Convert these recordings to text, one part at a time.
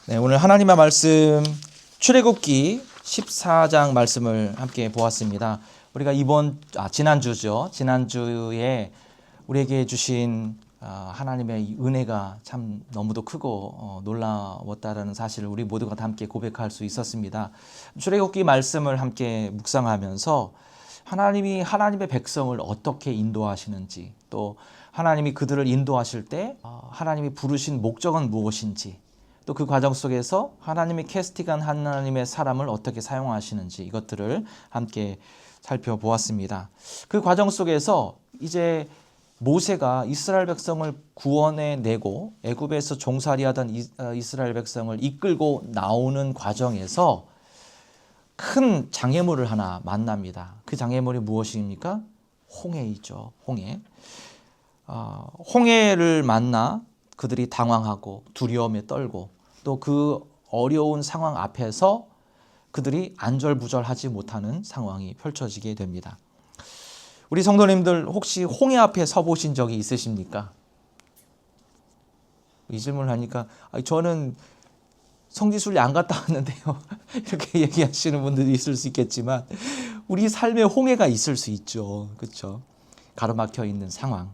네, 오늘 하나님의 말씀 출애굽기 14장 말씀을 함께 보았습니다. 우리가 지난주죠. 지난주에 우리에게 주신 하나님의 은혜가 참 너무도 크고 놀라웠다라는 사실을 우리 모두가 다 함께 고백할 수 있었습니다. 출애굽기 말씀을 함께 묵상하면서 하나님이 하나님의 백성을 어떻게 인도하시는지, 또 하나님이 그들을 인도하실 때 하나님이 부르신 목적은 무엇인지, 또 그 과정 속에서 하나님이 캐스팅한 하나님의 사람을 어떻게 사용하시는지, 이것들을 함께 살펴보았습니다. 그 과정 속에서 이제 모세가 이스라엘 백성을 구원해내고 애굽에서 종살이하던 이스라엘 백성을 이끌고 나오는 과정에서 큰 장애물을 하나 만납니다. 그 장애물이 무엇입니까? 홍해이죠. 홍해. 홍해를 만나 그들이 당황하고 두려움에 떨고, 또 그 어려운 상황 앞에서 그들이 안절부절하지 못하는 상황이 펼쳐지게 됩니다. 우리 성도님들 혹시 홍해 앞에 서 보신 적이 있으십니까? 이 질문을 하니까 저는 성지순례 안 갔다 왔는데요. 이렇게 얘기하시는 분들이 있을 수 있겠지만, 우리 삶에 홍해가 있을 수 있죠. 그렇죠? 가로막혀 있는 상황,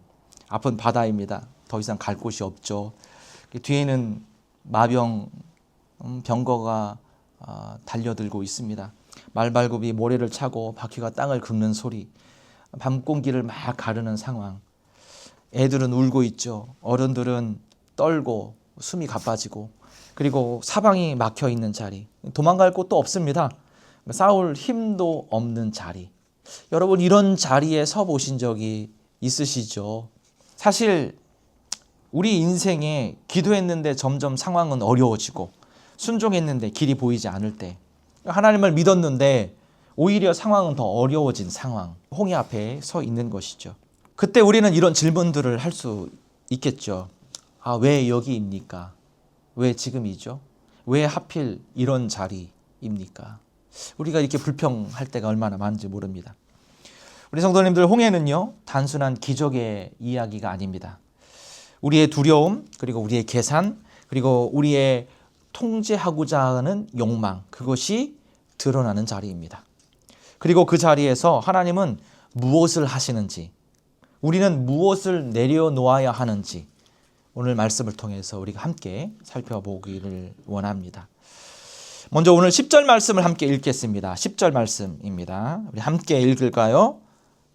앞은 바다입니다. 더 이상 갈 곳이 없죠. 뒤에는 병거가 달려들고 있습니다. 말발굽이 모래를 차고 바퀴가 땅을 긁는 소리, 밤 공기를 막 가르는 상황. 애들은 울고 있죠. 어른들은 떨고 숨이 가빠지고, 그리고 사방이 막혀 있는 자리, 도망갈 곳도 없습니다. 싸울 힘도 없는 자리. 여러분, 이런 자리에 서 보신 적이 있으시죠? 사실 우리 인생에 기도했는데 점점 상황은 어려워지고, 순종했는데 길이 보이지 않을 때, 하나님을 믿었는데 오히려 상황은 더 어려워진 상황, 홍해 앞에 서 있는 것이죠. 그때 우리는 이런 질문들을 할 수 있겠죠. 왜 여기입니까? 왜 지금이죠? 왜 하필 이런 자리입니까? 우리가 이렇게 불평할 때가 얼마나 많은지 모릅니다. 우리 성도님들, 홍해는요, 단순한 기적의 이야기가 아닙니다. 우리의 두려움, 그리고 우리의 계산, 그리고 우리의 통제하고자 하는 욕망, 그것이 드러나는 자리입니다. 그리고 그 자리에서 하나님은 무엇을 하시는지, 우리는 무엇을 내려놓아야 하는지, 오늘 말씀을 통해서 우리가 함께 살펴보기를 원합니다. 먼저 오늘 10절 말씀을 함께 읽겠습니다. 10절 말씀입니다. 우리 함께 읽을까요?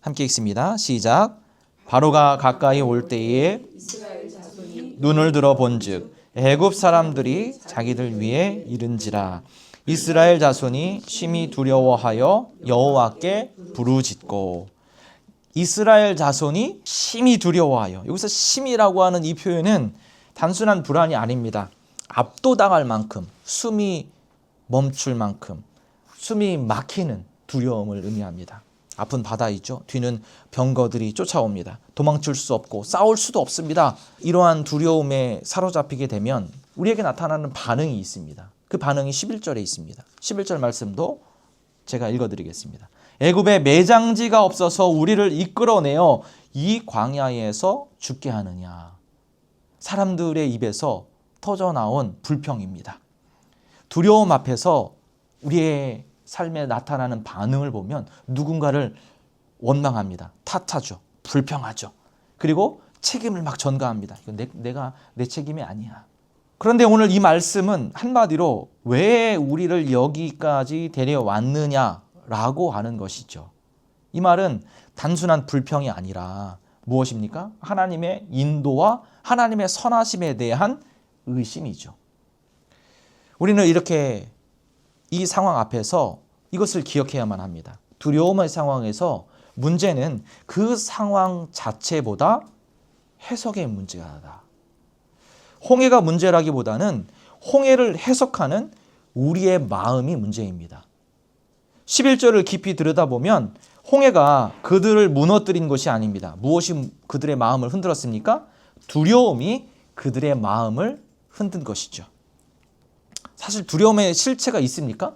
함께 읽습니다. 시작. 바로가 가까이 올 때에 눈을 들어 본즉 애굽 사람들이 자기들 위에 이른지라. 이스라엘 자손이 심히 두려워하여 여호와께 부르짖고. 이스라엘 자손이 심히 두려워하여, 여기서 심이라고 하는 이 표현은 단순한 불안이 아닙니다. 압도당할 만큼, 숨이 멈출 만큼, 숨이 막히는 두려움을 의미합니다. 앞은 바다이죠. 뒤는 병거들이 쫓아옵니다. 도망칠 수 없고 싸울 수도 없습니다. 이러한 두려움에 사로잡히게 되면 우리에게 나타나는 반응이 있습니다. 그 반응이 11절에 있습니다. 11절 말씀도 제가 읽어드리겠습니다. 애굽에 매장지가 없어서 우리를 이끌어내어 이 광야에서 죽게 하느냐. 사람들의 입에서 터져나온 불평입니다. 두려움 앞에서 우리의 삶에 나타나는 반응을 보면 누군가를 원망합니다. 탓하죠. 불평하죠. 그리고 책임을 막 전가합니다. 이건 내 책임이 아니야. 그런데 오늘 이 말씀은 한마디로 왜 우리를 여기까지 데려왔느냐라고 하는 것이죠. 이 말은 단순한 불평이 아니라 무엇입니까? 하나님의 인도와 하나님의 선하심에 대한 의심이죠. 우리는 이렇게 이 상황 앞에서 이것을 기억해야만 합니다. 두려움의 상황에서 문제는 그 상황 자체보다 해석의 문제다. 홍해가 문제라기보다는 홍해를 해석하는 우리의 마음이 문제입니다. 11절을 깊이 들여다보면 홍해가 그들을 무너뜨린 것이 아닙니다. 무엇이 그들의 마음을 흔들었습니까? 두려움이 그들의 마음을 흔든 것이죠. 사실 두려움의 실체가 있습니까?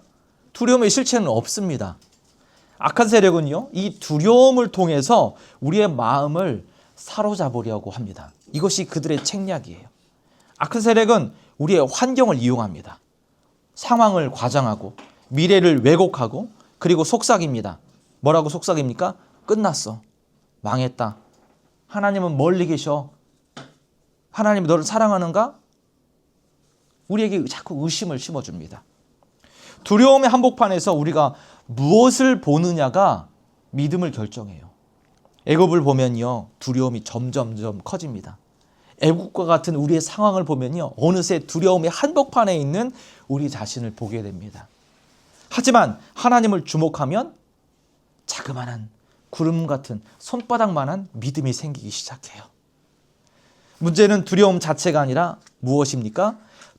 두려움의 실체는 없습니다. 악한 세력은요, 이 두려움을 통해서 우리의 마음을 사로잡으려고 합니다. 이것이 그들의 책략이에요. 악한 세력은 우리의 환경을 이용합니다. 상황을 과장하고 미래를 왜곡하고 그리고 속삭입니다. 뭐라고 속삭입니까? 끝났어. 망했다. 하나님은 멀리 계셔. 하나님이 너를 사랑하는가? 우리에게 자꾸 의심을 심어줍니다. 두려움의 한복판에서 우리가 무엇을 보느냐가 믿음을 결정해요. 애굽을 보면요, 두려움이 점점점 커집니다. 애국과 같은 우리의 상황을 보면요, 어느새 두려움의 한복판에 있는 우리 자신을 보게 됩니다. 하지만 하나님을 주목하면 자그마한 구름 같은 손바닥만한 믿음이 생기기 시작해요. 문제는 두려움 자체가 아니라 무엇입니까?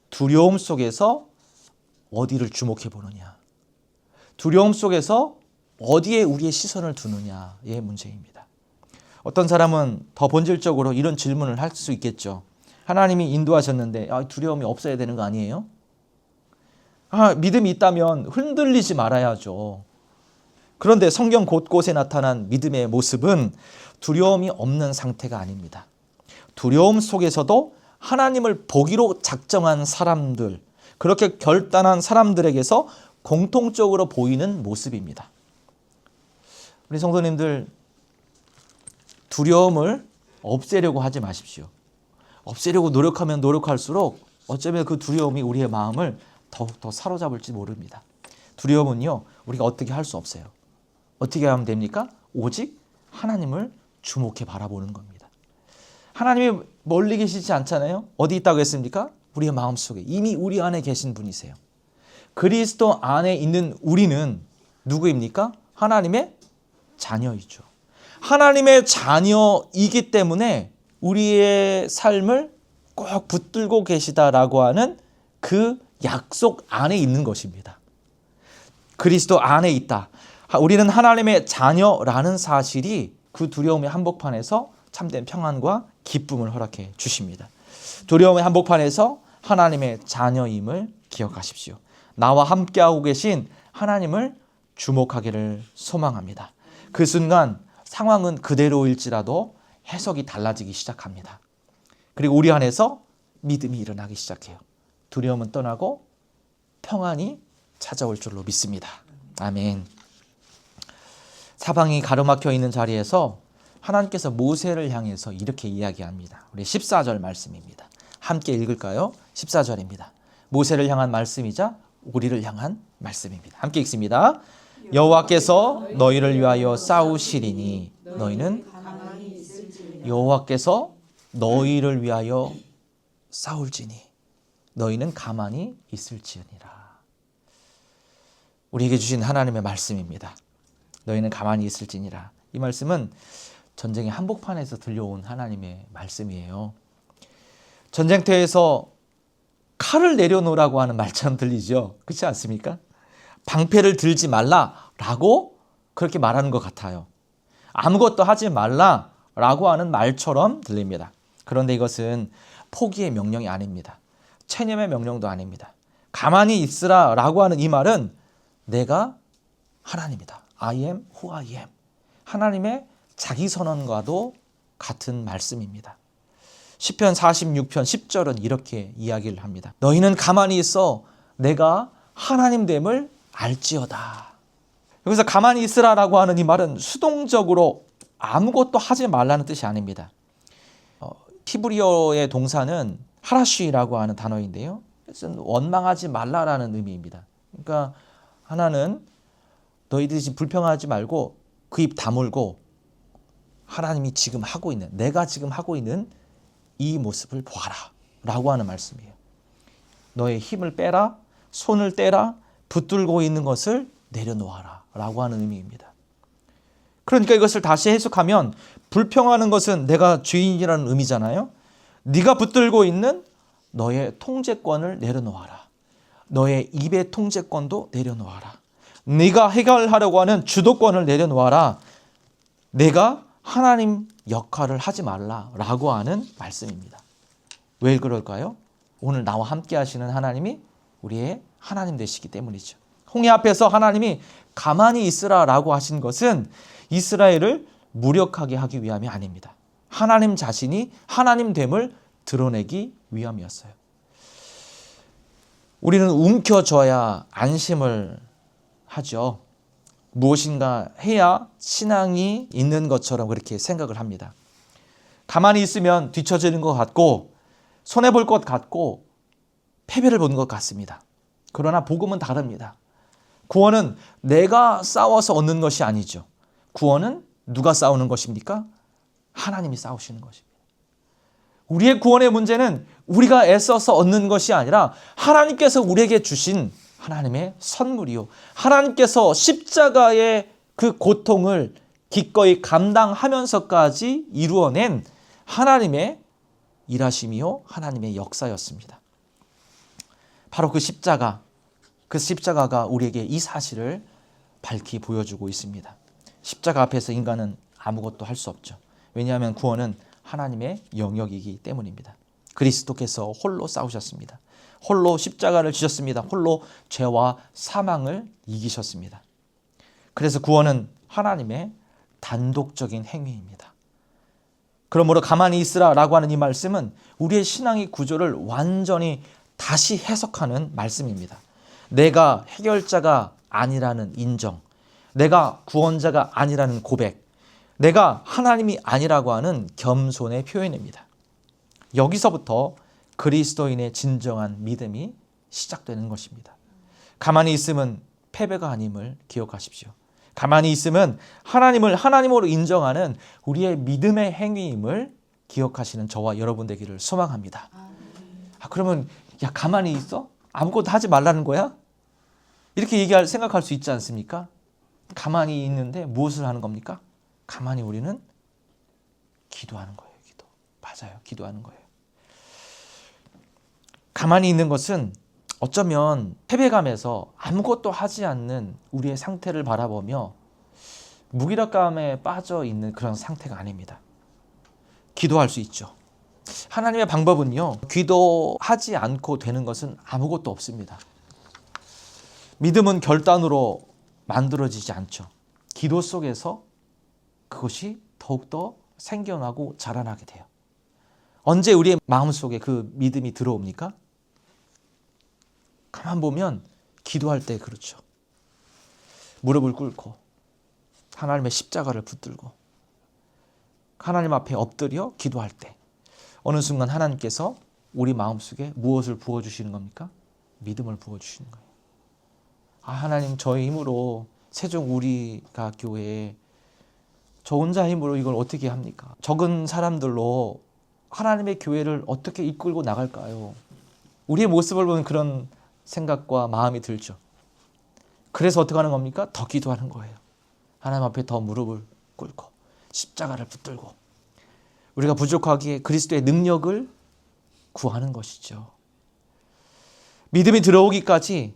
두려움 속에서 어디를 주목해 보느냐, 두려움 속에서 어디에 우리의 시선을 두느냐의 문제입니다. 어떤 사람은 더 본질적으로 이런 질문을 할 수 있겠죠. 하나님이 인도하셨는데 두려움이 없어야 되는 거 아니에요? 믿음이 있다면 흔들리지 말아야죠. 그런데 성경 곳곳에 나타난 믿음의 모습은 두려움이 없는 상태가 아닙니다. 두려움 속에서도 하나님을 보기로 작정한 사람들, 그렇게 결단한 사람들에게서 공통적으로 보이는 모습입니다. 우리 성도님들, 두려움을 없애려고 하지 마십시오. 없애려고 노력하면 노력할수록 어쩌면 그 두려움이 우리의 마음을 더욱더 사로잡을지 모릅니다. 두려움은요, 우리가 어떻게 할 수 없어요. 어떻게 하면 됩니까? 오직 하나님을 주목해 바라보는 겁니다. 하나님이 멀리 계시지 않잖아요. 어디 있다고 했습니까? 우리의 마음속에 이미 우리 안에 계신 분이세요. 그리스도 안에 있는 우리는 누구입니까? 하나님의 자녀이죠. 하나님의 자녀이기 때문에 우리의 삶을 꼭 붙들고 계시다라고 하는 그 약속 안에 있는 것입니다. 그리스도 안에 있다. 우리는 하나님의 자녀라는 사실이 그 두려움의 한복판에서 참된 평안과 기쁨을 허락해 주십니다. 두려움의 한복판에서 하나님의 자녀임을 기억하십시오. 나와 함께하고 계신 하나님을 주목하기를 소망합니다. 그 순간 상황은 그대로일지라도 해석이 달라지기 시작합니다. 그리고 우리 안에서 믿음이 일어나기 시작해요. 두려움은 떠나고 평안이 찾아올 줄로 믿습니다. 아멘. 사방이 가로막혀 있는 자리에서 하나님께서 모세를 향해서 이렇게 이야기합니다. 우리 14절 말씀입니다. 함께 읽을까요? 14절입니다. 모세를 향한 말씀이자 우리를 향한 말씀입니다. 함께 읽습니다. 여호와께서 너희를 위하여 싸우시리니 너희는 여호와께서 너희를 위하여 싸울지니 너희는 가만히 있을지니라. 우리에게 주신 하나님의 말씀입니다. 너희는 가만히 있을지니라. 이 말씀은 전쟁의 한복판에서 들려온 하나님의 말씀이에요. 전쟁터에서 칼을 내려놓으라고 하는 말처럼 들리죠. 그렇지 않습니까? 방패를 들지 말라라고 그렇게 말하는 것 같아요. 아무것도 하지 말라라고 하는 말처럼 들립니다. 그런데 이것은 포기의 명령이 아닙니다. 체념의 명령도 아닙니다. 가만히 있으라라고 하는 이 말은 내가 하나님이다. I am who I am. 하나님의 자기 선언과도 같은 말씀입니다. 시편 46편 10절은 이렇게 이야기를 합니다. 너희는 가만히 있어 내가 하나님됨을 알지어다. 여기서 가만히 있으라라고 하는 이 말은 수동적으로 아무것도 하지 말라는 뜻이 아닙니다. 히브리어의 동사는 하라쉬라고 하는 단어인데요. 원망하지 말라라는 의미입니다. 그러니까 하나는 너희들이 지금 불평하지 말고 그 입 다물고 하나님이 지금 하고 있는, 내가 지금 하고 있는 이 모습을 보아라 라고 하는 말씀이에요. 너의 힘을 빼라, 손을 떼라, 붙들고 있는 것을 내려놓아라 라고 하는 의미입니다. 그러니까 이것을 다시 해석하면 불평하는 것은 내가 주인이라는 의미잖아요. 네가 붙들고 있는 너의 통제권을 내려놓아라. 너의 입의 통제권도 내려놓아라. 네가 해결하려고 하는 주도권을 내려놓아라. 내가 하나님 역할을 하지 말라라고 하는 말씀입니다. 왜 그럴까요? 오늘 나와 함께 하시는 하나님이 우리의 하나님 되시기 때문이죠. 홍해 앞에서 하나님이 가만히 있으라라고 하신 것은 이스라엘을 무력하게 하기 위함이 아닙니다. 하나님 자신이 하나님 됨을 드러내기 위함이었어요. 우리는 움켜줘야 안심을 하죠. 무엇인가 해야 신앙이 있는 것처럼 그렇게 생각을 합니다. 가만히 있으면 뒤처지는 것 같고 손해볼 것 같고 패배를 보는 것 같습니다. 그러나 복음은 다릅니다. 구원은 내가 싸워서 얻는 것이 아니죠. 구원은 누가 싸우는 것입니까? 하나님이 싸우시는 것입니다. 우리의 구원의 문제는 우리가 애써서 얻는 것이 아니라 하나님께서 우리에게 주신 하나님의 선물이요. 하나님께서 십자가의 그 고통을 기꺼이 감당하면서까지 이루어낸 하나님의 일하심이요. 하나님의 역사였습니다. 바로 그 십자가가 우리에게 이 사실을 밝히 보여주고 있습니다. 십자가 앞에서 인간은 아무것도 할 수 없죠. 왜냐하면 구원은 하나님의 영역이기 때문입니다. 그리스도께서 홀로 싸우셨습니다. 홀로 십자가를 지셨습니다. 홀로 죄와 사망을 이기셨습니다. 그래서 구원은 하나님의 단독적인 행위입니다. 그러므로 가만히 있으라라고 하는 이 말씀은 우리의 신앙의 구조를 완전히 다시 해석하는 말씀입니다. 내가 해결자가 아니라는 인정, 내가 구원자가 아니라는 고백, 내가 하나님이 아니라고 하는 겸손의 표현입니다. 여기서부터 그리스도인의 진정한 믿음이 시작되는 것입니다. 가만히 있으면 패배가 아님을 기억하십시오. 가만히 있으면 하나님을 하나님으로 인정하는 우리의 믿음의 행위임을 기억하시는 저와 여러분 되기를 소망합니다. 그러면 야, 가만히 있어? 아무것도 하지 말라는 거야? 이렇게 생각할 수 있지 않습니까? 가만히 있는데 무엇을 하는 겁니까? 가만히 우리는 기도하는 거예요. 기도. 맞아요. 기도하는 거예요. 가만히 있는 것은 어쩌면 패배감에서 아무것도 하지 않는 우리의 상태를 바라보며 무기력감에 빠져 있는 그런 상태가 아닙니다. 기도할 수 있죠. 하나님의 방법은요, 기도하지 않고 되는 것은 아무것도 없습니다. 믿음은 결단으로 만들어지지 않죠. 기도 속에서 그것이 더욱더 생겨나고 자라나게 돼요. 언제 우리의 마음속에 그 믿음이 들어옵니까? 가만 보면 기도할 때 그렇죠. 무릎을 꿇고 하나님의 십자가를 붙들고 하나님 앞에 엎드려 기도할 때 어느 순간 하나님께서 우리 마음속에 무엇을 부어주시는 겁니까? 믿음을 부어주시는 거예요. 하나님, 저의 힘으로 세종 우리가 교회에 저 혼자 힘으로 이걸 어떻게 합니까? 적은 사람들로 하나님의 교회를 어떻게 이끌고 나갈까요? 우리의 모습을 보는 그런 생각과 마음이 들죠. 그래서 어떻게 하는 겁니까? 더 기도하는 거예요. 하나님 앞에 더 무릎을 꿇고 십자가를 붙들고 우리가 부족하기에 그리스도의 능력을 구하는 것이죠. 믿음이 들어오기까지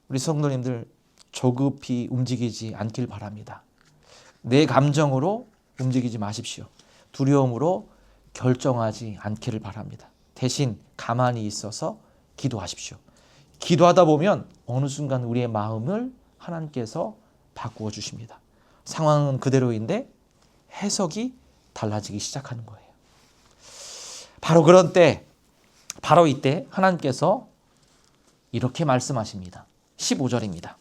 우리 성도님들 조급히 움직이지 않길 바랍니다. 내 감정으로 움직이지 마십시오. 두려움으로 결정하지 않기를 바랍니다. 대신 가만히 있어서 기도하십시오. 기도하다 보면 어느 순간 우리의 마음을 하나님께서 바꾸어 주십니다. 상황은 그대로인데 해석이 달라지기 시작하는 거예요. 바로 그런 때, 바로 이때 하나님께서 이렇게 말씀하십니다. 15절입니다.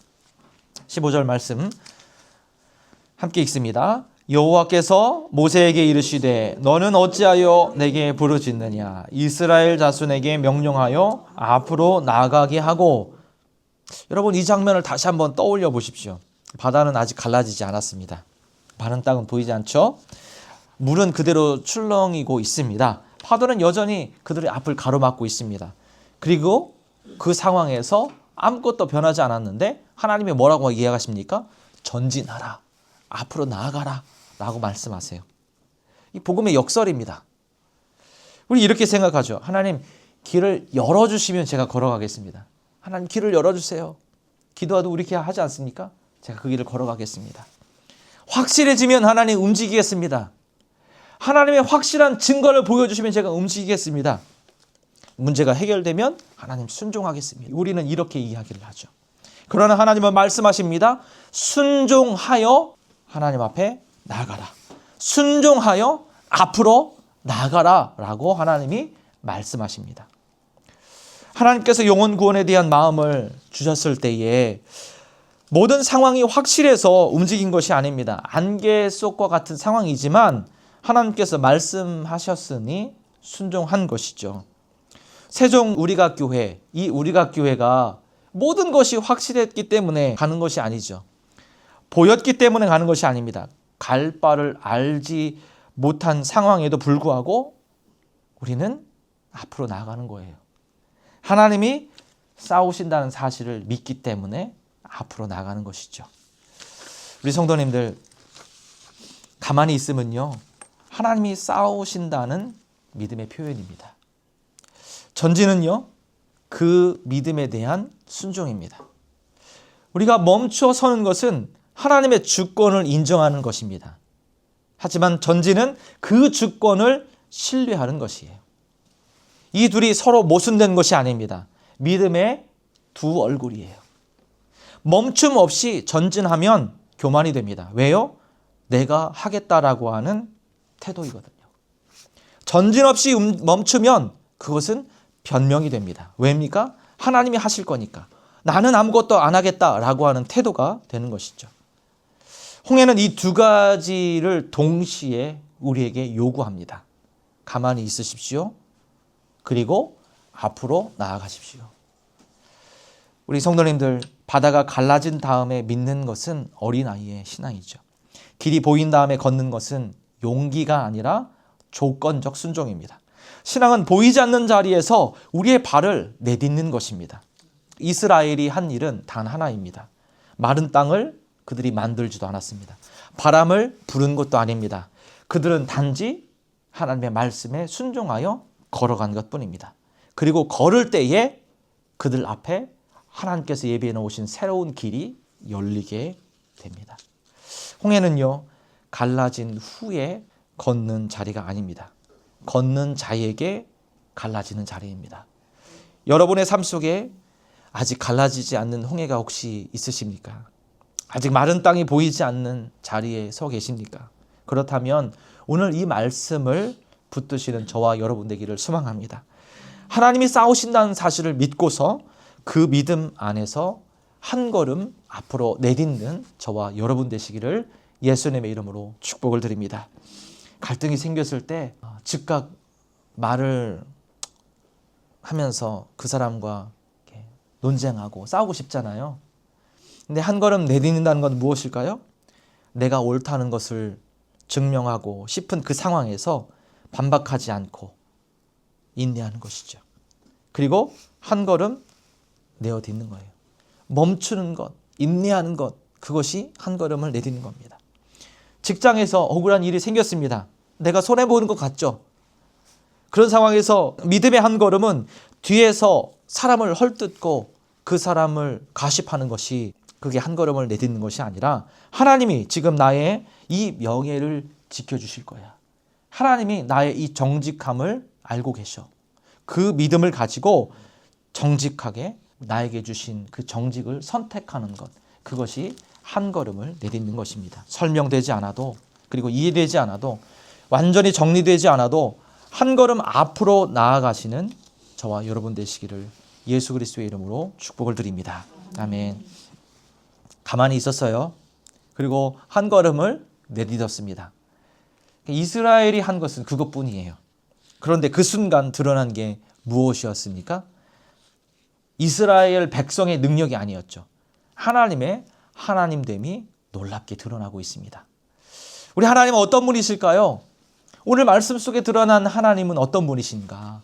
15절 말씀 함께 읽습니다. 여호와께서 모세에게 이르시되 너는 어찌하여 내게 부르짖느냐? 이스라엘 자손에게 명령하여 앞으로 나아가게 하고. 여러분, 이 장면을 다시 한번 떠올려 보십시오. 바다는 아직 갈라지지 않았습니다. 마른 땅은 보이지 않죠? 물은 그대로 출렁이고 있습니다. 파도는 여전히 그들의 앞을 가로막고 있습니다. 그리고 그 상황에서 아무것도 변하지 않았는데 하나님이 뭐라고 이야기하십니까? 전진하라, 앞으로 나아가라 라고 말씀하세요. 이 복음의 역설입니다. 우리 이렇게 생각하죠. 하나님, 길을 열어주시면 제가 걸어가겠습니다. 하나님, 길을 열어주세요. 기도하도 우리 이렇게 하지 않습니까? 제가 그 길을 걸어가겠습니다. 확실해지면 하나님 움직이겠습니다. 하나님의 확실한 증거를 보여주시면 제가 움직이겠습니다. 문제가 해결되면 하나님 순종하겠습니다. 우리는 이렇게 이야기를 하죠. 그러나 하나님은 말씀하십니다. 순종하여 하나님 앞에 나아가라. 순종하여 앞으로 나아가라 라고 하나님이 말씀하십니다. 하나님께서 영혼 구원에 대한 마음을 주셨을 때에 모든 상황이 확실해서 움직인 것이 아닙니다. 안개 속과 같은 상황이지만 하나님께서 말씀하셨으니 순종한 것이죠. 세종 우리각교회, 이 우리각교회가 모든 것이 확실했기 때문에 가는 것이 아니죠. 보였기 때문에 가는 것이 아닙니다. 갈 바를 알지 못한 상황에도 불구하고 우리는 앞으로 나아가는 거예요. 하나님이 싸우신다는 사실을 믿기 때문에 앞으로 나가는 것이죠. 우리 성도님들, 가만히 있으면요, 하나님이 싸우신다는 믿음의 표현입니다. 전진은요, 그 믿음에 대한 순종입니다. 우리가 멈춰 서는 것은 하나님의 주권을 인정하는 것입니다. 하지만 전진은 그 주권을 신뢰하는 것이에요. 이 둘이 서로 모순된 것이 아닙니다. 믿음의 두 얼굴이에요. 멈춤 없이 전진하면 교만이 됩니다. 왜요? 내가 하겠다라고 하는 태도이거든요. 전진 없이 멈추면 그것은 변명이 됩니다. 왜입니까? 하나님이 하실 거니까. 나는 아무것도 안 하겠다라고 하는 태도가 되는 것이죠. 홍해는 이 두 가지를 동시에 우리에게 요구합니다. 가만히 있으십시오. 그리고 앞으로 나아가십시오. 우리 성도님들, 바다가 갈라진 다음에 믿는 것은 어린아이의 신앙이죠. 길이 보인 다음에 걷는 것은 용기가 아니라 조건적 순종입니다. 신앙은 보이지 않는 자리에서 우리의 발을 내딛는 것입니다. 이스라엘이 한 일은 단 하나입니다. 마른 땅을 그들이 만들지도 않았습니다. 바람을 부른 것도 아닙니다. 그들은 단지 하나님의 말씀에 순종하여 걸어간 것뿐입니다. 그리고 걸을 때에 그들 앞에 하나님께서 예비해 놓으신 새로운 길이 열리게 됩니다. 홍해는요, 갈라진 후에 걷는 자리가 아닙니다. 걷는 자에게 갈라지는 자리입니다. 여러분의 삶 속에 아직 갈라지지 않는 홍해가 혹시 있으십니까? 아직 마른 땅이 보이지 않는 자리에 서 계십니까? 그렇다면 오늘 이 말씀을 붙드시는 저와 여러분 되기를 소망합니다. 하나님이 싸우신다는 사실을 믿고서 그 믿음 안에서 한 걸음 앞으로 내딛는 저와 여러분 되시기를 예수님의 이름으로 축복을 드립니다. 갈등이 생겼을 때 즉각 말을 하면서 그 사람과 논쟁하고 싸우고 싶잖아요. 근데 한 걸음 내딛는다는 건 무엇일까요? 내가 옳다는 것을 증명하고 싶은 그 상황에서 반박하지 않고 인내하는 것이죠. 그리고 한 걸음 내어딛는 거예요. 멈추는 것, 인내하는 것, 그것이 한 걸음을 내딛는 겁니다. 직장에서 억울한 일이 생겼습니다. 내가 손해보는 것 같죠? 그런 상황에서 믿음의 한 걸음은 뒤에서 사람을 헐뜯고 그 사람을 가십하는 것이, 그게 한 걸음을 내딛는 것이 아니라 하나님이 지금 나의 이 명예를 지켜주실 거야. 하나님이 나의 이 정직함을 알고 계셔. 그 믿음을 가지고 정직하게 나에게 주신 그 정직을 선택하는 것, 그것이 한 걸음을 내딛는 것입니다. 설명되지 않아도, 그리고 이해되지 않아도, 완전히 정리되지 않아도 한 걸음 앞으로 나아가시는 저와 여러분 되시기를 예수 그리스도의 이름으로 축복을 드립니다. 아멘. 가만히 있었어요. 그리고 한 걸음을 내딛었습니다. 이스라엘이 한 것은 그것뿐이에요. 그런데 그 순간 드러난 게 무엇이었습니까? 이스라엘 백성의 능력이 아니었죠. 하나님의 하나님됨이 놀랍게 드러나고 있습니다. 우리 하나님은 어떤 분이실까요? 오늘 말씀 속에 드러난 하나님은 어떤 분이신가?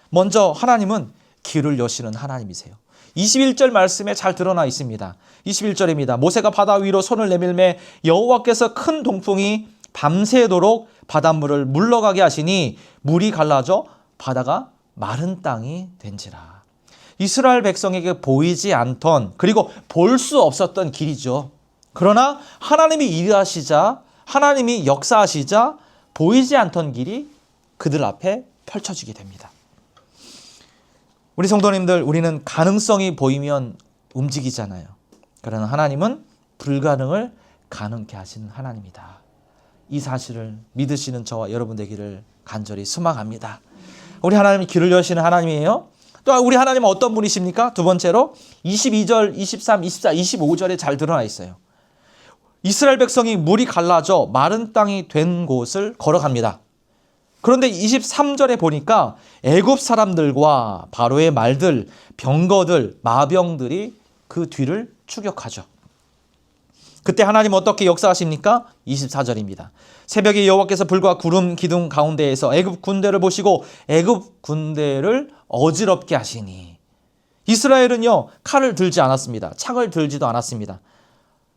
먼저 하나님은 길을 여시는 하나님이세요. 21절 말씀에 잘 드러나 있습니다. 21절입니다. 모세가 바다 위로 손을 내밀매 여호와께서 큰 동풍이 밤새도록 바닷물을 물러가게 하시니 물이 갈라져 바다가 마른 땅이 된지라. 이스라엘 백성에게 보이지 않던, 그리고 볼 수 없었던 길이죠. 그러나 하나님이 일하시자, 하나님이 역사하시자 보이지 않던 길이 그들 앞에 펼쳐지게 됩니다. 우리 성도님들, 우리는 가능성이 보이면 움직이잖아요. 그러나 하나님은 불가능을 가능케 하시는 하나님이다. 이 사실을 믿으시는 저와 여러분 되기를 간절히 소망합니다. 우리 하나님이 길을 여시는 하나님이에요. 또 우리 하나님은 어떤 분이십니까? 두 번째로 22절, 23, 24, 25절에 잘 드러나 있어요. 이스라엘 백성이 물이 갈라져 마른 땅이 된 곳을 걸어갑니다. 그런데 23절에 보니까 애굽 사람들과 바로의 말들, 병거들, 마병들이 그 뒤를 추격하죠. 그때 하나님 어떻게 역사하십니까? 24절입니다. 새벽에 여호와께서 불과 구름 기둥 가운데에서 애굽 군대를 보시고 애굽 군대를 어지럽게 하시니, 이스라엘은요 칼을 들지 않았습니다. 창을 들지도 않았습니다.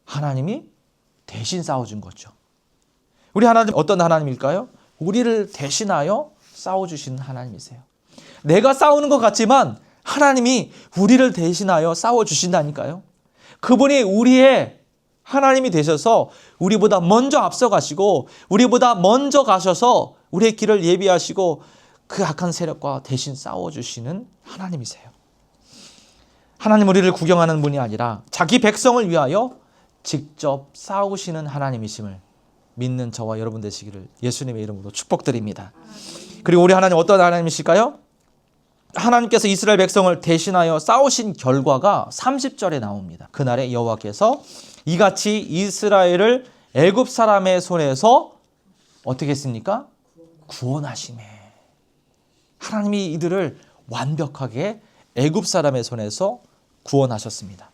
하나님이 대신 싸워준 거죠. 우리 하나님 어떤 하나님일까요? 우리를 대신하여 싸워주시는 하나님이세요. 내가 싸우는 것 같지만 하나님이 우리를 대신하여 싸워주신다니까요. 그분이 우리의 하나님이 되셔서 우리보다 먼저 앞서가시고 우리보다 먼저 가셔서 우리의 길을 예비하시고 그 악한 세력과 대신 싸워주시는 하나님이세요. 하나님 우리를 구경하는 분이 아니라 자기 백성을 위하여 직접 싸우시는 하나님이심을 믿는 저와 여러분 되시기를 예수님의 이름으로 축복드립니다. 그리고 우리 하나님 어떤 하나님이실까요? 하나님께서 이스라엘 백성을 대신하여 싸우신 결과가 30절에 나옵니다. 그날에 여호와께서 이같이 이스라엘을 애굽 사람의 손에서 어떻게 했습니까? 구원하시매. 하나님이 이들을 완벽하게 애굽 사람의 손에서 구원하셨습니다.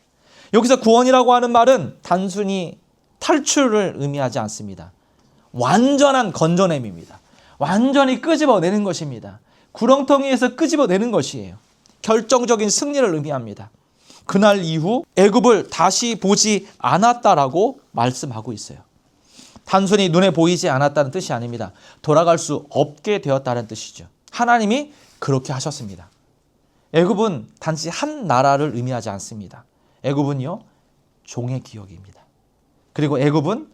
여기서 구원이라고 하는 말은 단순히 탈출을 의미하지 않습니다. 완전한 건져냄입니다. 완전히 끄집어내는 것입니다. 구렁텅이에서 끄집어내는 것이에요. 결정적인 승리를 의미합니다. 그날 이후 애굽을 다시 보지 않았다라고 말씀하고 있어요. 단순히 눈에 보이지 않았다는 뜻이 아닙니다. 돌아갈 수 없게 되었다는 뜻이죠. 하나님이 그렇게 하셨습니다. 애굽은 단지 한 나라를 의미하지 않습니다. 애굽은요 종의 기억입니다. 그리고 애굽은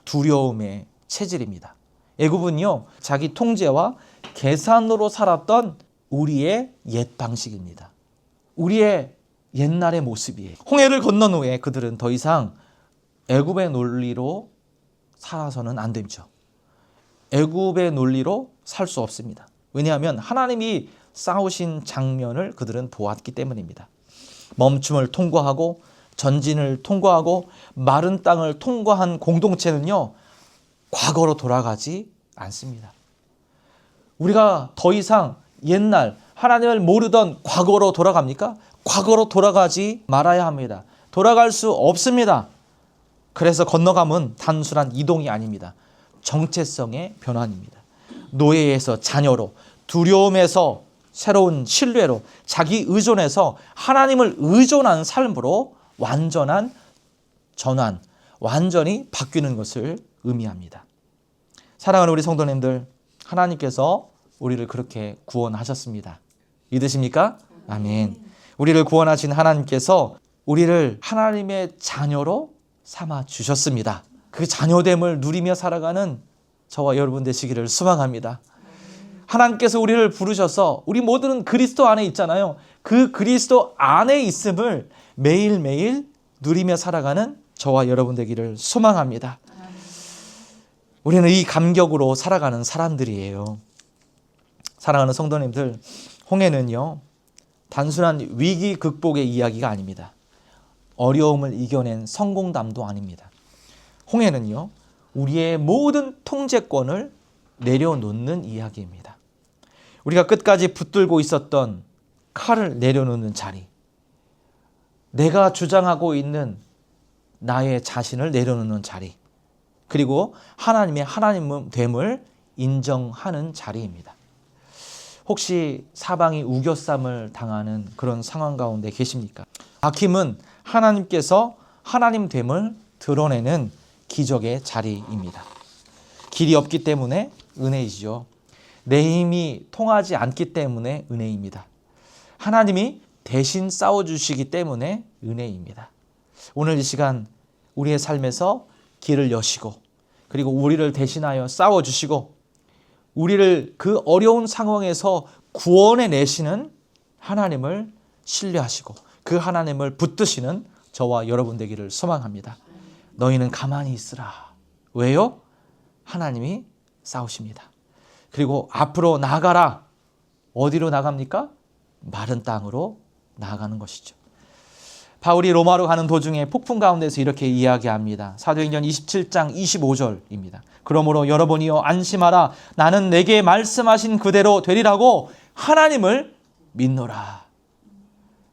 두려움의 체질입니다. 애굽은요 자기 통제와 계산으로 살았던 우리의 옛 방식입니다. 우리의 옛날의 모습이에요. 홍해를 건넌 후에 그들은 더 이상 애굽의 논리로 살아서는 안 되죠. 애굽의 논리로 살 수 없습니다. 왜냐하면 하나님이 싸우신 장면을 그들은 보았기 때문입니다. 멈춤을 통과하고 전진을 통과하고 마른 땅을 통과한 공동체는요 과거로 돌아가지 않습니다. 우리가 더 이상 옛날 하나님을 모르던 과거로 돌아갑니까? 과거로 돌아가지 말아야 합니다. 돌아갈 수 없습니다. 그래서 건너감은 단순한 이동이 아닙니다. 정체성의 변환입니다. 노예에서 자녀로, 두려움에서 새로운 신뢰로, 자기 의존에서 하나님을 의존한 삶으로 완전한 전환, 완전히 바뀌는 것을 의미합니다. 사랑하는 우리 성도님들, 하나님께서 우리를 그렇게 구원하셨습니다. 믿으십니까? 아멘. 우리를 구원하신 하나님께서 우리를 하나님의 자녀로 삼아 주셨습니다. 그 자녀됨을 누리며 살아가는 저와 여러분 되시기를 소망합니다. 하나님께서 우리를 부르셔서 우리 모두는 그리스도 안에 있잖아요. 그 그리스도 안에 있음을 매일매일 누리며 살아가는 저와 여러분 되기를 소망합니다. 우리는 이 감격으로 살아가는 사람들이에요. 사랑하는 성도님들, 홍해는요 단순한 위기 극복의 이야기가 아닙니다. 어려움을 이겨낸 성공담도 아닙니다. 홍해는요 우리의 모든 통제권을 내려놓는 이야기입니다. 우리가 끝까지 붙들고 있었던 칼을 내려놓는 자리, 내가 주장하고 있는 나의 자신을 내려놓는 자리, 그리고 하나님의 하나님됨을 인정하는 자리입니다. 혹시 사방이 우겨쌈을 당하는 그런 상황 가운데 계십니까? 아킴은 하나님께서 하나님됨을 드러내는 기적의 자리입니다. 길이 없기 때문에 은혜이죠. 내 힘이 통하지 않기 때문에 은혜입니다. 하나님이 대신 싸워주시기 때문에 은혜입니다. 오늘 이 시간 우리의 삶에서 길을 여시고 그리고 우리를 대신하여 싸워주시고 우리를 그 어려운 상황에서 구원해 내시는 하나님을 신뢰하시고 그 하나님을 붙드시는 저와 여러분 되기를 소망합니다. 너희는 가만히 있으라. 왜요? 하나님이 싸우십니다. 그리고 앞으로 나가라. 어디로 나갑니까? 마른 땅으로 나아가는 것이죠. 바울이 로마로 가는 도중에 폭풍 가운데서 이렇게 이야기합니다. 사도행전 27장 25절입니다. 그러므로 여러분이여 안심하라. 나는 내게 말씀하신 그대로 되리라고 하나님을 믿노라.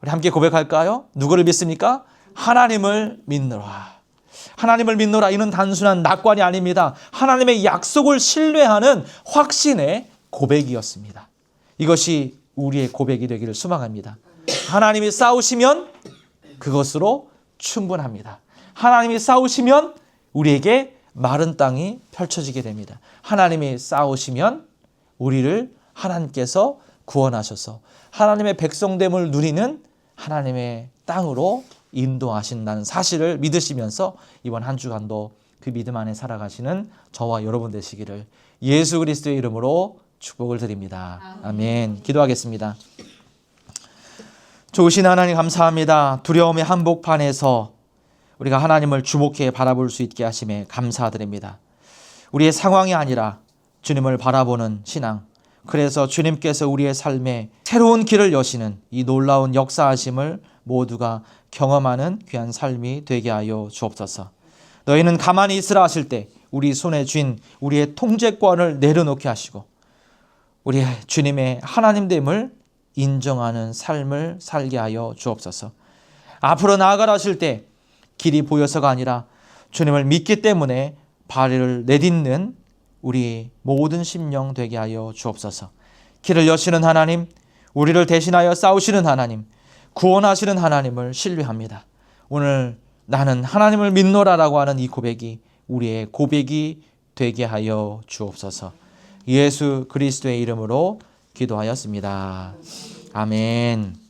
우리 함께 고백할까요? 누구를 믿습니까? 하나님을 믿노라. 하나님을 믿노라. 이는 단순한 낙관이 아닙니다. 하나님의 약속을 신뢰하는 확신의 고백이었습니다. 이것이 우리의 고백이 되기를 소망합니다. 하나님이 싸우시면 그것으로 충분합니다. 하나님이 싸우시면 우리에게 마른 땅이 펼쳐지게 됩니다. 하나님이 싸우시면 우리를 하나님께서 구원하셔서 하나님의 백성됨을 누리는 하나님의 땅으로 인도하신다는 사실을 믿으시면서 이번 한 주간도 그 믿음 안에 살아가시는 저와 여러분 되시기를 예수 그리스도의 이름으로 축복을 드립니다. 아멘. 기도하겠습니다. 좋으신 하나님 감사합니다. 두려움의 한복판에서 우리가 하나님을 주목해 바라볼 수 있게 하심에 감사드립니다. 우리의 상황이 아니라 주님을 바라보는 신앙, 그래서 주님께서 우리의 삶에 새로운 길을 여시는 이 놀라운 역사하심을 모두가 경험하는 귀한 삶이 되게 하여 주옵소서. 너희는 가만히 있으라 하실 때 우리 손에 쥔 우리의 통제권을 내려놓게 하시고 우리 주님의 하나님됨을 인정하는 삶을 살게 하여 주옵소서. 앞으로 나아가라 하실 때 길이 보여서가 아니라 주님을 믿기 때문에 발을 내딛는 우리 모든 심령 되게 하여 주옵소서. 길을 여시는 하나님, 우리를 대신하여 싸우시는 하나님, 구원하시는 하나님을 신뢰합니다. 오늘 나는 하나님을 믿노라라고 하는 이 고백이 우리의 고백이 되게 하여 주옵소서. 예수 그리스도의 이름으로 기도하였습니다. 아멘.